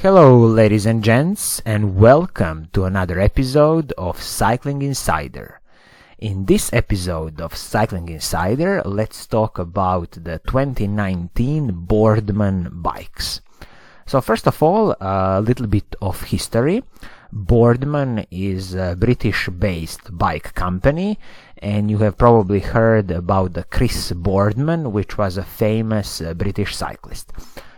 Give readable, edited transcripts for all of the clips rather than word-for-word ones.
Hello ladies and gents, and welcome to another episode of Cycling Insider. In this episode of Cycling Insider, let's talk about the 2019 Boardman Bikes. So first of all, a little bit of history. Boardman is a British-based bike company, and you have probably heard about the Chris Boardman, which was a famous British cyclist.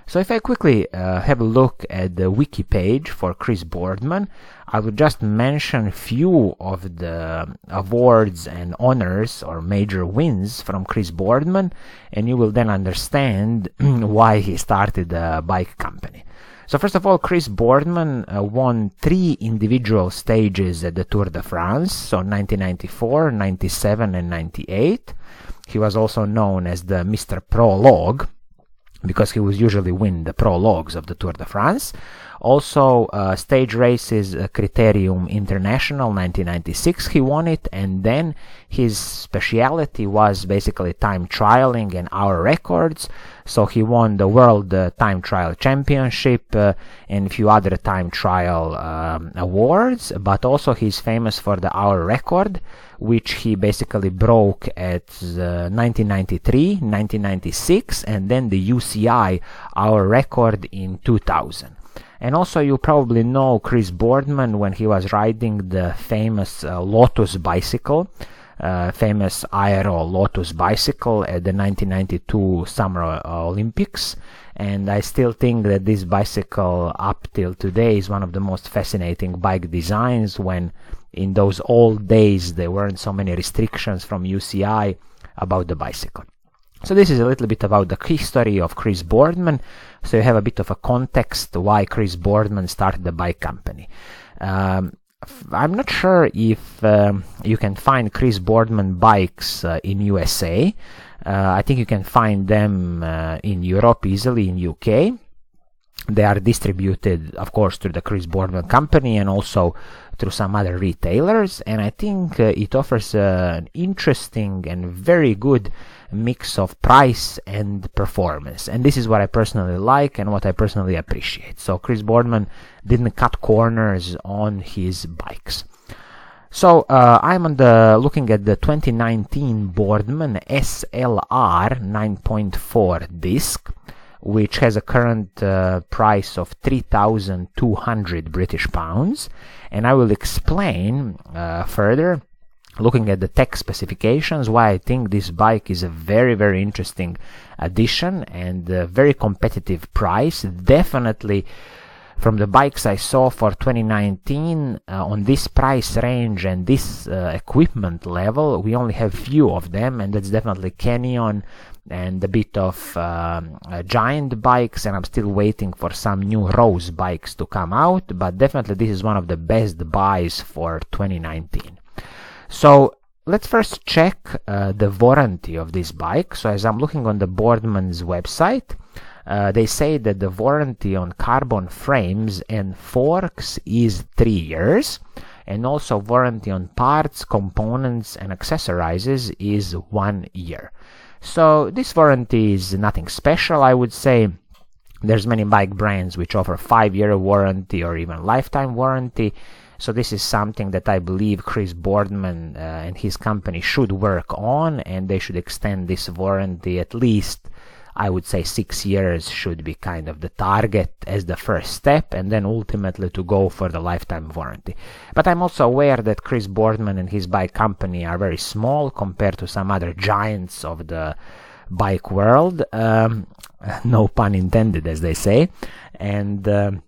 So if I quickly have a look at the wiki page for Chris Boardman, I would just mention a few of the awards and honors or major wins from Chris Boardman, and you will then understand why he started a bike company. So first of all, Chris Boardman won 3 individual stages at the Tour de France, so 1994, 97 and 98. He was also known as the Mr. Prologue, because he would usually win the prologues of the Tour de France. Also, stage races, Criterium International 1996, he won it, and then his speciality was basically time trialing and hour records. So he won the World Time Trial Championship and a few other time trial awards, but also he's famous for the hour record, which he basically broke at 1993, 1996, and then the UCI hour record in 2000. And also you probably know Chris Boardman when he was riding the famous Lotus bicycle, famous Aero Lotus bicycle at the 1992 Summer Olympics. And I still think that this bicycle up till today is one of the most fascinating bike designs, when in those old days there weren't so many restrictions from UCI about the bicycle. So this is a little bit about the history of Chris Boardman, so you have a bit of a context why Chris Boardman started the bike company. I'm not sure if you can find Chris Boardman bikes in USA. I think you can find them in Europe easily, in UK. They are distributed, of course, through the Chris Boardman company and also through some other retailers, and I think it offers an interesting and very good mix of price and performance, and this is what I personally like and what I personally appreciate. So Chris Boardman didn't cut corners on his bikes. So I'm looking at the 2019 Boardman SLR 9.4 disc, which has a current price of 3,200 British pounds, and I will explain further, looking at the tech specifications, why I think this bike is a very interesting addition and a very competitive price. Definitely from the bikes I saw for 2019 on this price range and this equipment level, we only have few of them, and that's definitely Canyon and a bit of giant bikes, and I'm still waiting for some new Rose bikes to come out, but definitely this is one of the best buys for 2019. So let's first check the warranty of this bike. So as I'm looking on the Boardman's website, they say that the warranty on carbon frames and forks is 3 years, and also warranty on parts, components and accessories is 1 year. So this warranty is nothing special, I would say. There's many bike brands which offer 5-year warranty or even lifetime warranty. So this is something that I believe Chris Boardman and his company should work on, and they should extend this warranty at least, I would say 6 years should be kind of the target as the first step, and then ultimately to go for the lifetime warranty. But I'm also aware that Chris Boardman and his bike company are very small compared to some other giants of the bike world, no pun intended, as they say, and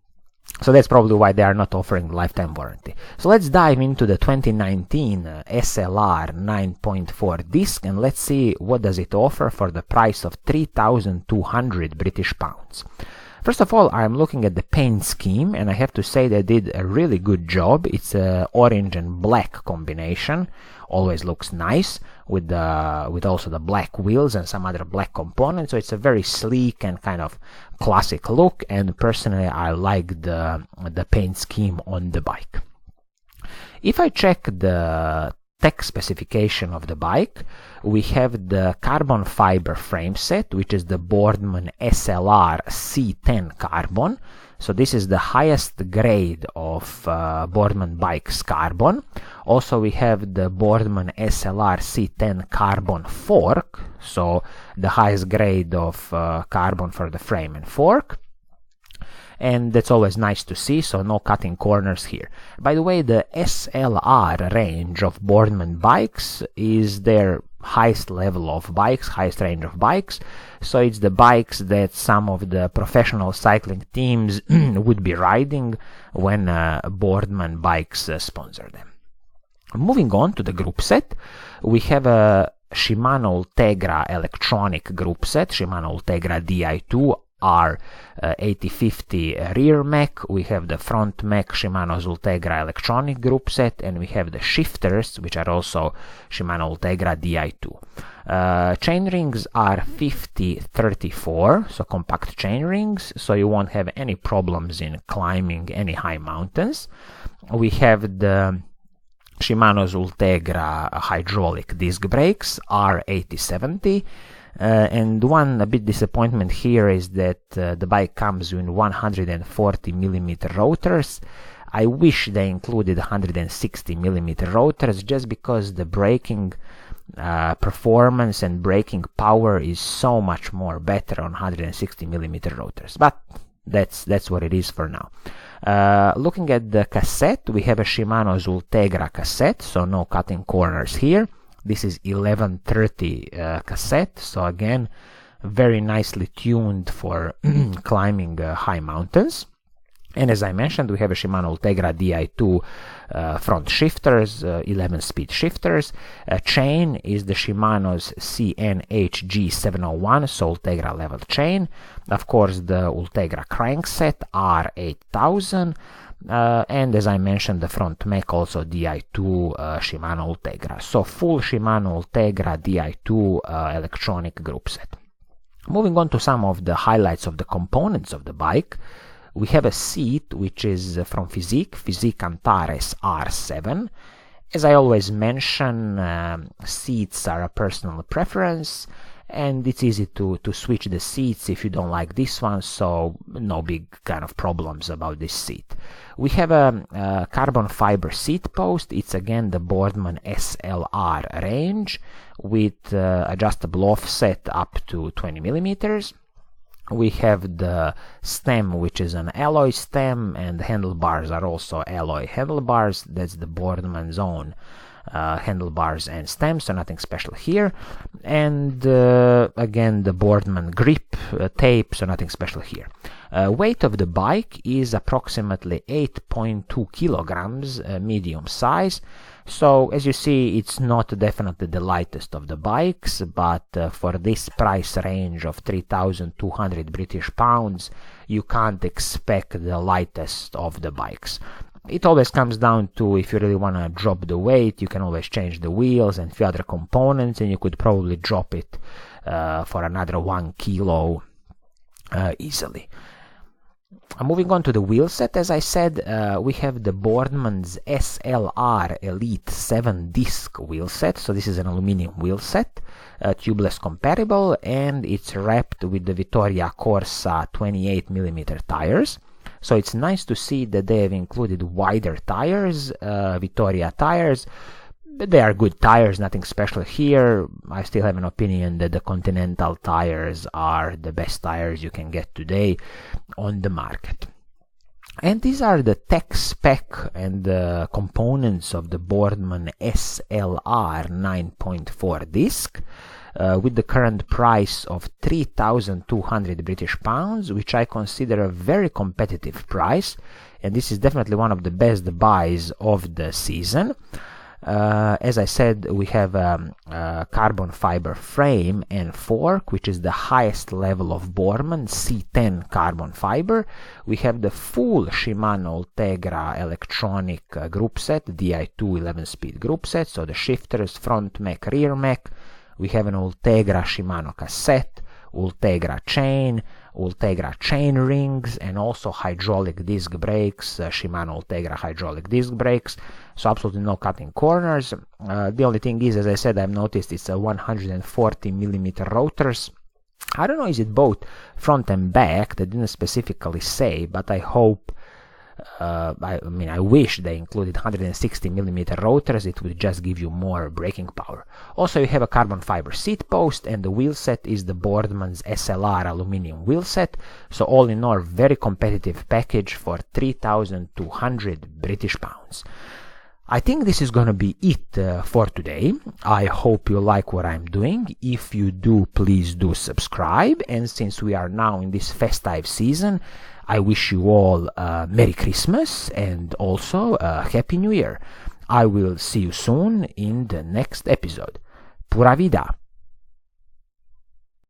so that's probably why they are not offering lifetime warranty. So let's dive into the 2019 SLR 9.4 disc, and let's see what does it offer for the price of 3,200 British pounds. First of all, I'm looking at the paint scheme, and I have to say they did a really good job. It's a orange and black combination, always looks nice, with also the black wheels and some other black components. So it's a very sleek and kind of classic look, and personally I like the paint scheme on the bike. If I check the tech specification of the bike. We have the carbon fiber frame set, which is the Boardman SLR C10 carbon. So this is the highest grade of Boardman Bikes carbon. Also we have the Boardman SLR C10 carbon fork, so the highest grade of carbon for the frame and fork. And that's always nice to see, so no cutting corners here. By the way, the SLR range of Boardman Bikes is their highest level of bikes, highest range of bikes, so it's the bikes that some of the professional cycling teams would be riding when Boardman Bikes sponsor them. Moving on to the group set, we have a Shimano Ultegra electronic group set, Shimano Ultegra Di2 R8050 rear mech. We have the front mech Shimano's Ultegra electronic group set, and we have the shifters, which are also Shimano Ultegra Di2. Chain rings are 50-34, so compact chain rings, so you won't have any problems in climbing any high mountains. We have the Shimano's Ultegra hydraulic disc brakes R8070. And one a bit disappointment here is that the bike comes in 140mm rotors. I wish they included 160mm rotors, just because the braking performance and braking power is so much more better on 160mm rotors, but that's what it is for now. Looking at the cassette, we have a Shimano's Ultegra cassette, so no cutting corners here. This is 1130 cassette, so again very nicely tuned for climbing high mountains. And as I mentioned, we have a Shimano Ultegra Di2 front shifters, 11-speed shifters. Chain is the Shimano's CNHG701, so Ultegra level chain. Of course, the Ultegra crankset R8000. And as I mentioned, the front mech also Di2 Shimano Ultegra. So full Shimano Ultegra Di2 electronic group set. Moving on to some of the highlights of the components of the bike, we have a seat which is from Physique Antares R7. As I always mention, seats are a personal preference, and it's easy to switch the seats if you don't like this one, so no big kind of problems about this seat. We have a carbon fiber seat post. It's again the Boardman SLR range with adjustable offset up to 20mm. We have the stem, which is an alloy stem, and the handlebars are also alloy handlebars. That's the Boardman's own handlebars and stems, so nothing special here. And again, the Boardman grip tape, so nothing special here. Weight of the bike is approximately 8.2 kilograms, medium size. So as you see, it's not definitely the lightest of the bikes, but for this price range of 3,200 British pounds, you can't expect the lightest of the bikes. It always comes down to, if you really want to drop the weight, you can always change the wheels and a few other components, and you could probably drop it for another 1 kilo easily. Moving on to the wheel set, as I said, we have the Boardman's SLR Elite 7 disc wheel set. So this is an aluminum wheel set, tubeless compatible, and it's wrapped with the Vittoria Corsa 28mm tires. So it's nice to see that they have included wider tires, Vittoria tires. They are good tires, nothing special here. I still have an opinion that the Continental tires are the best tires you can get today on the market. And these are the tech spec and the components of the Boardman SLR 9.4 disc. With the current price of 3,200 British pounds, which I consider a very competitive price, and this is definitely one of the best buys of the season. As I said, we have a carbon fiber frame and fork, which is the highest level of Boardman C10 carbon fiber. We have the full Shimano Ultegra electronic group set, Di2 11-speed group set, so the shifters, front mech, rear mech. We have an Ultegra Shimano cassette, Ultegra chain, Ultegra chain rings, and also hydraulic disc brakes, Shimano Ultegra hydraulic disc brakes, so absolutely no cutting corners. The only thing is, as I said, I've noticed it's a 140 millimeter rotors. I don't know, is it both front and back? They didn't specifically say, but I hope, I wish they included 160 millimeter rotors. It would just give you more braking power. Also, you have a carbon fiber seat post, and the wheel set is the Boardman's SLR aluminum wheel set. So all in all, very competitive package for 3,200 British pounds. I think this is gonna be it for today. I hope you like what I'm doing. If you do, please do subscribe. And since we are now in this festive season, I wish you all Merry Christmas and also Happy New Year. I will see you soon in the next episode. Pura Vida!